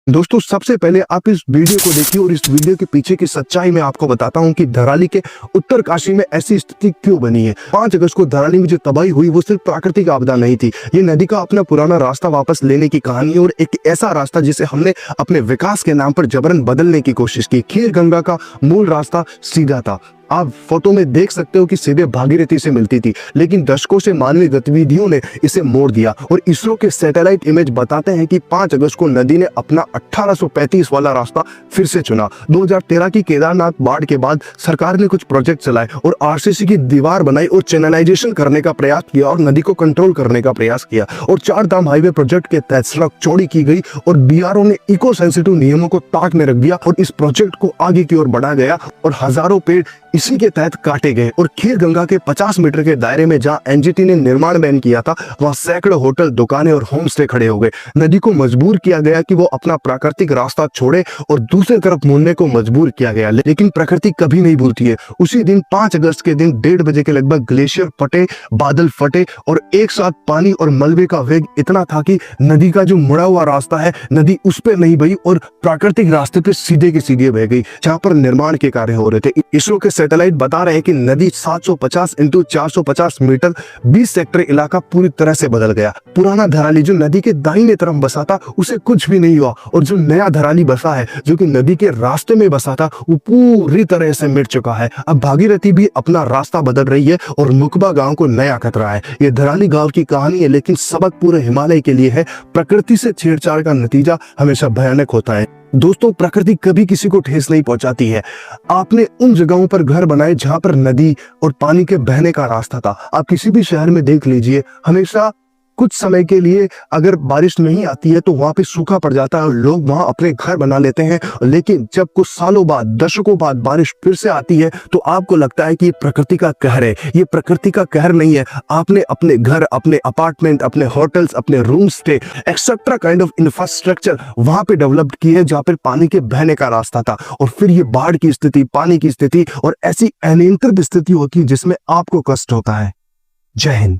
दोस्तों सबसे पहले आप इस वीडियो को देखिए और इस वीडियो के पीछे की सच्चाई मैं आपको बताता हूं कि धराली के उत्तरकाशी में ऐसी स्थिति क्यों बनी है। 5 अगस्त को धराली में जो तबाही हुई वो सिर्फ प्राकृतिक आपदा नहीं थी, ये नदी का अपना पुराना रास्ता वापस लेने की कहानी और एक ऐसा रास्ता जिसे हमने अपने विकास के नाम पर जबरन बदलने की कोशिश की। खीर गंगा का मूल रास्ता सीधा था, आप फोटो में देख सकते हो कि सीधे भागीरथी से मिलती थी, लेकिन दशकों से मानवीय गतिविधियों ने इसे मोड़ दिया और इसरो के सैटेलाइट इमेज बताते हैं कि 5 अगस्त को नदी ने अपना 1835 वाला रास्ता फिर से चुना। 2013 की केदारनाथ बाढ़ के बाद सरकार ने कुछ प्रोजेक्ट चलाए और आरसीसी की दीवार बनाई और चैनलाइजेशन करने का प्रयास किया और नदी को कंट्रोल करने का प्रयास किया और 4 धाम हाईवे प्रोजेक्ट के तहत सड़क चौड़ी की गई और बीआरओ ने इको सेंसिटिव नियमों को ताक में रख दिया और इस प्रोजेक्ट को आगे की ओर बढ़ाया गया और हजारों पेड़ इसी के तहत काटे गए। और खीर गंगा के 50 मीटर के दायरे में जहां एनजीटी ने निर्माण बैन किया था वहां सैकड़ों होटल, दुकानें और होम स्टे खड़े हो गए। नदी को मजबूर किया गया कि वो अपना प्राकृतिक रास्ता छोड़े और दूसरी तरफ मुड़ने को मजबूर किया गया, लेकिन प्रकृति कभी नहीं भूलती है। उसी दिन 5 अगस्त के दिन 1:30 बजे के लगभग ग्लेशियर फटे, बादल फटे और एक साथ पानी और मलबे का वेग इतना था कि नदी का जो मुड़ा हुआ रास्ता है, नदी उस पर नहीं बही और प्राकृतिक रास्ते पे सीधे के सीधे बह गई जहां पर निर्माण के कार्य हो रहे थे। इसरो के सैटेलाइट बता रहे हैं कि नदी 750 × 450 मीटर 20 सेक्टर इलाका पूरी तरह से बदल गया। पुराना धराली जो नदी के दाहिने तरफ बसा था उसे कुछ भी नहीं हुआ और जो नया धराली बसा है जो कि नदी के रास्ते में बसा था वो पूरी तरह से मिट चुका है। अब भागीरथी भी अपना रास्ता बदल रही है और नुकबा गांव को नया खतरा है। ये धराली गांव की कहानी है, लेकिन सबक पूरे हिमालय के लिए है। प्रकृति से छेड़छाड़ का नतीजा हमेशा भयानक होता है। दोस्तों, प्रकृति कभी किसी को ठेस नहीं पहुंचाती है। आपने उन जगहों पर घर बनाए जहां पर नदी और पानी के बहने का रास्ता था। आप किसी भी शहर में देख लीजिए, हमेशा कुछ समय के लिए अगर बारिश नहीं आती है तो वहां पे सूखा पड़ जाता है और लोग वहां अपने घर बना लेते हैं, लेकिन जब कुछ सालों बाद, दशकों बाद बारिश फिर से आती है तो आपको लगता है कि ये प्रकृति का कहर है। ये प्रकृति का कहर नहीं है। आपने अपने घर, अपने अपार्टमेंट, अपने होटल्स, अपने room stay etcetera kind of infrastructure वहां पे डेवलप किए जहां पर पानी के बहने का रास्ता था और फिर ये बाढ़ की स्थिति, पानी की स्थिति और ऐसी अनियंत्रित स्थिति होती है जिसमें आपको कष्ट होता है। जय हिंद।